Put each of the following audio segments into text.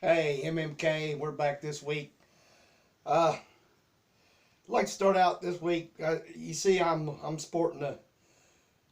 Hey, MMK, we're back this week. I'd like to start out this week. You see, I'm sporting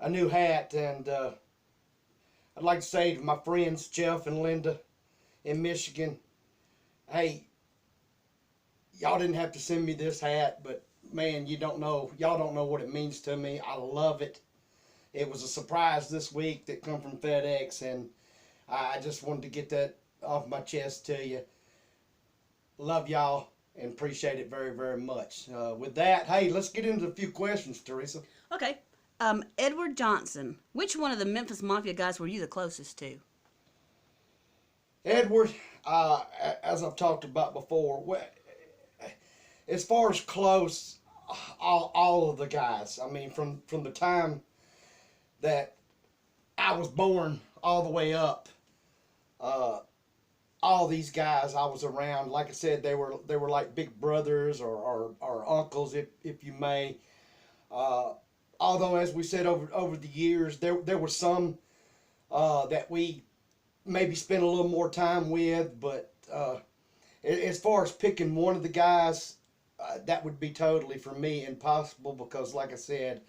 a new hat, and I'd like to say to my friends Jeff and Linda in Michigan, hey, y'all didn't have to send me this hat, but man, y'all don't know what it means to me. I love it. It was a surprise this week that come from FedEx, and I just wanted to get that off my chest to you. Love y'all and appreciate it very, very much. With that, hey, let's get into a few questions, Teresa. Okay. Edward Johnson. Which one of the Memphis Mafia guys were you the closest to? Edward, as I've talked about before, as far as close, all of the guys. I mean, from the time that I was born all the way up, uh, all these guys I was around. Like I said, they were like big brothers or uncles, if you may. Uh, Although, as we said over the years, there were some that we maybe spent a little more time with, but as far as picking one of the guys, that would be totally for me impossible because, like I said,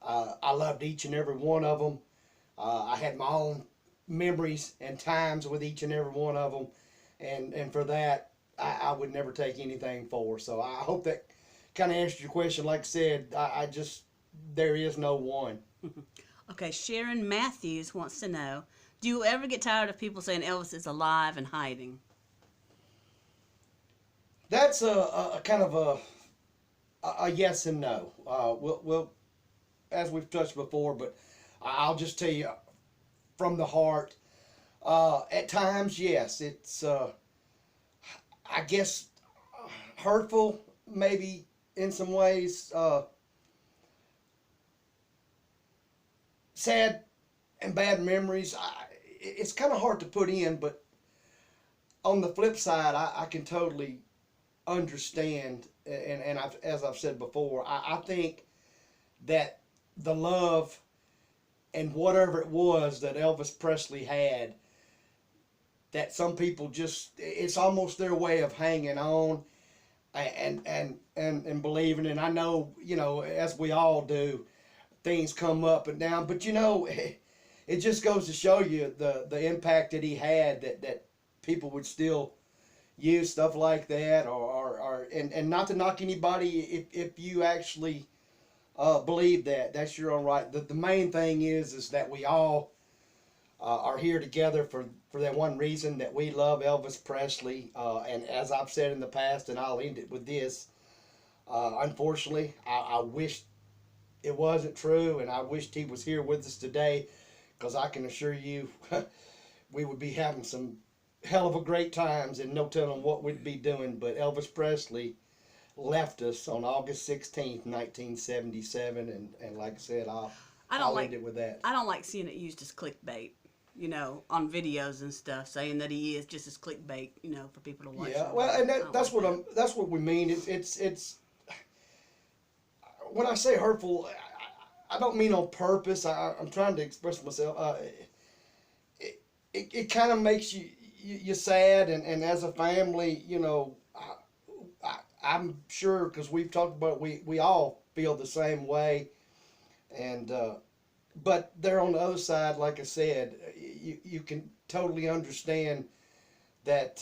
I loved each and every one of them. I had my own memories and times with each and every one of them, and for that, I would never take anything for. So I hope that kind of answered your question. Like I said, I just there is no one. Okay, Sharon Matthews wants to know, do you ever get tired of people saying Elvis is alive and hiding? That's a kind of a yes and no. We'll as we've touched before, but I'll just tell you from the heart. At times, yes, it's I guess hurtful, maybe in some ways. Sad and bad memories. It's kind of hard to put in, but on the flip side, I can totally understand, and as I've said before, I think that the love and whatever it was that Elvis Presley had, that some people just, it's almost their way of hanging on and believing. And I know, as we all do, things come up and down, but it just goes to show you the impact that he had, that people would still use stuff like that, and not to knock anybody if you actually believe that. That's your own right. The main thing is that we all are here together for that one reason, that we love Elvis Presley. And as I've said in the past, and I'll end it with this, unfortunately, I wish it wasn't true, and I wished he was here with us today, because I can assure you we would be having some hell of a great times and no telling what we'd be doing. But Elvis Presley left us on August 16th, 1977, and like I said, I don't I'll like end it with that. I don't like seeing it used as clickbait, on videos and stuff, saying that he is just as clickbait, for people to watch. Yeah, well, and that's like that's what we mean. It's when I say hurtful, I don't mean on purpose. I'm trying to express myself. It kind of makes you sad, and as a family, I'm sure, because we've talked about it, we all feel the same way, and but there on the other side, like I said, you can totally understand that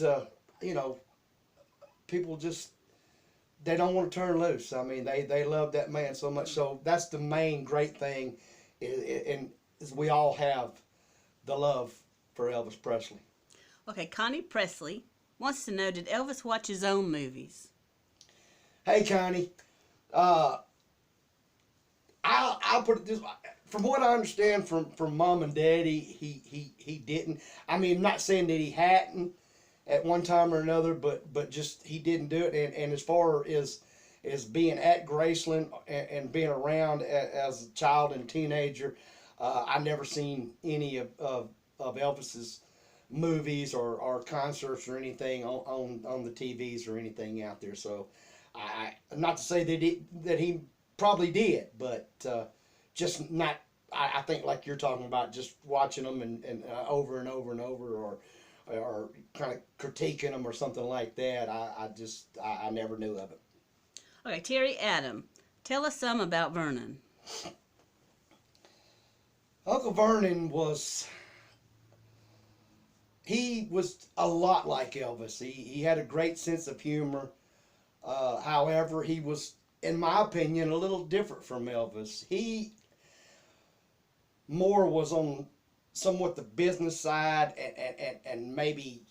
people just, they don't want to turn loose. I mean, they love that man so much. So that's the main great thing, and is we all have the love for Elvis Presley. Okay, Connie Presley wants to know, did Elvis watch his own movies? Hey, Connie, uh, I'll put it this way. From what I understand from Mom and Daddy, he didn't. I mean, I'm not saying that he hadn't at one time or another, but just he didn't do it. And as far as being at Graceland and being around as a child and teenager, I never seen any of Elvis's movies or concerts or anything on the TVs or anything out there. So not to say that he probably did, but just not. I think like you're talking about, just watching them and over and over and over, or kind of critiquing them or something like that. I never knew of it. Okay, Terry Adam, tell us some about Vernon. Uncle Vernon he was a lot like Elvis. He had a great sense of humor. However, he was, in my opinion, a little different from Elvis. He more was on somewhat the business side and maybe,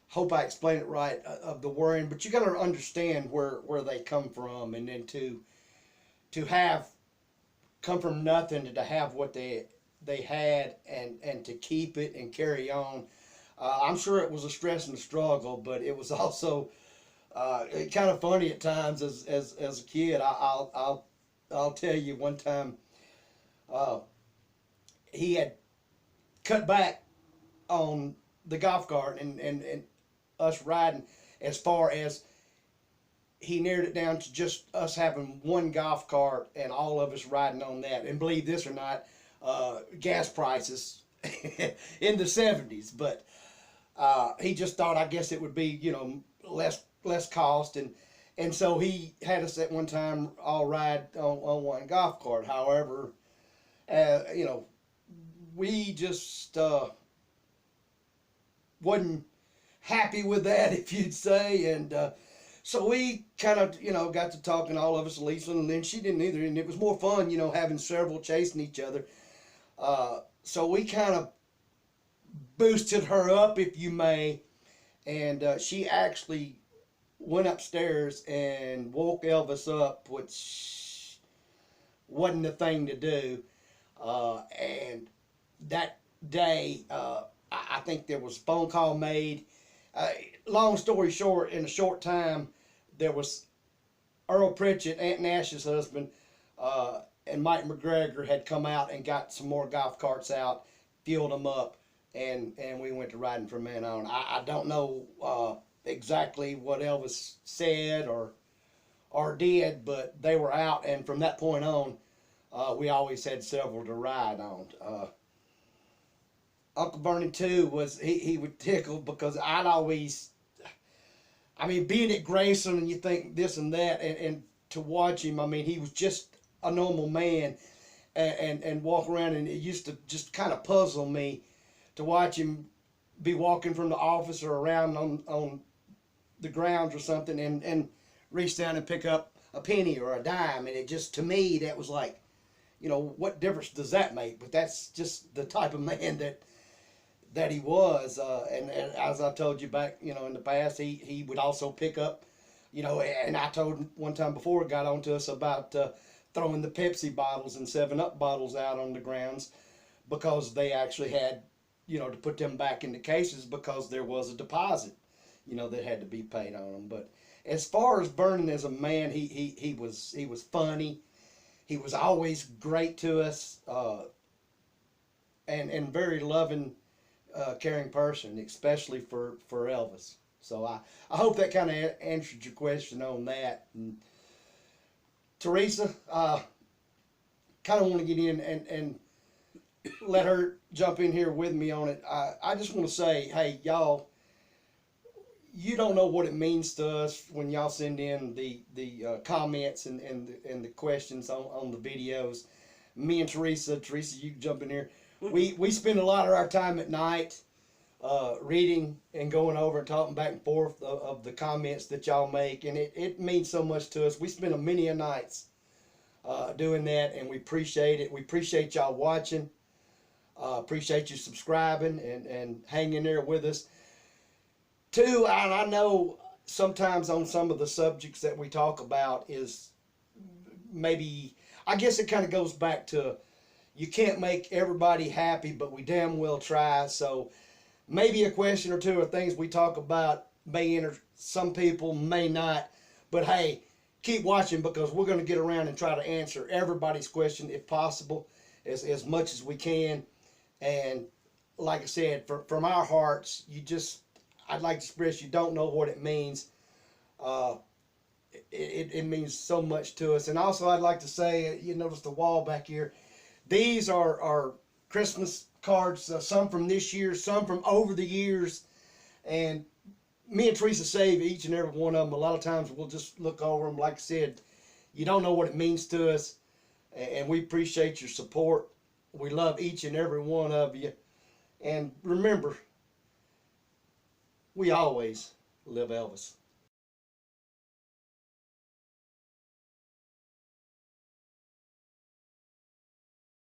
hope I explain it right, of the worrying, but you got to understand where they come from, and then to have come from nothing to have what they had and to keep it and carry on. I'm sure it was a stress and a struggle, but it was also kind of funny at times as a kid. I'll tell you one time he had cut back on the golf cart and us riding, as far as he narrowed it down to just us having one golf cart and all of us riding on that. And believe this or not, gas prices in the 70s, but he just thought, I guess it would be, less cost, and so he had us at one time all ride on one golf cart. However, we just wasn't happy with that, if you'd say, and so we kind of got to talking, all of us, Lisa, and then she didn't either, and it was more fun having several chasing each other. So we kind of boosted her up, if you may, and she actually went upstairs and woke Elvis up, which wasn't the thing to do. And that day, I think there was a phone call made. Long story short, in a short time, there was Earl Pritchett, Aunt Nash's husband, and Mike McGregor had come out and got some more golf carts out, fueled them up, and we went to riding from then on. I don't know exactly what Elvis said or did, but they were out, and from that point on, we always had several to ride on. Uncle Vernon too he would tickle, because I'd always, being at Grayson and you think this and that, and to watch him, he was just a normal man, and walk around, and it used to just kind of puzzle me to watch him be walking from the office or around on the grounds or something, and reach down and pick up a penny or a dime, and it just, to me, that was like, what difference does that make? But that's just the type of man that he was, and as I told you back, in the past, he would also pick up, and I told him one time before it got on to us about throwing the Pepsi bottles and 7-Up bottles out on the grounds, because they actually had, to put them back in the cases, because there was a deposit, that had to be paid on them. But as far as Vernon as a man, he was funny. He was always great to us, and very loving, caring person, especially for Elvis. So I hope that kind of answered your question on that. And Teresa, kind of want to get in and let her jump in here with me on it. I just want to say, hey, y'all, you don't know what it means to us when y'all send in the comments and the questions on the videos. Me and Teresa, you can jump in here. We spend a lot of our time at night reading and going over and talking back and forth of the comments that y'all make, and it means so much to us. We spend many a nights doing that, and we appreciate it. We appreciate y'all watching. Appreciate you subscribing and hanging there with us. Too, and I know sometimes on some of the subjects that we talk about is maybe, I guess it kind of goes back to, you can't make everybody happy, but we damn well try. So maybe a question or two or things we talk about may enter some people, may not. But hey, keep watching, because we're going to get around and try to answer everybody's question if possible, as much as we can. And like I said, from our hearts, I'd like to express, you don't know what it means. It means so much to us. And also I'd like to say, you notice the wall back here. These are Christmas cards, some from this year, some from over the years. And me and Teresa save each and every one of them. A lot of times we'll just look over them. Like I said, you don't know what it means to us, and we appreciate your support. We love each and every one of you. And remember, we always live Elvis.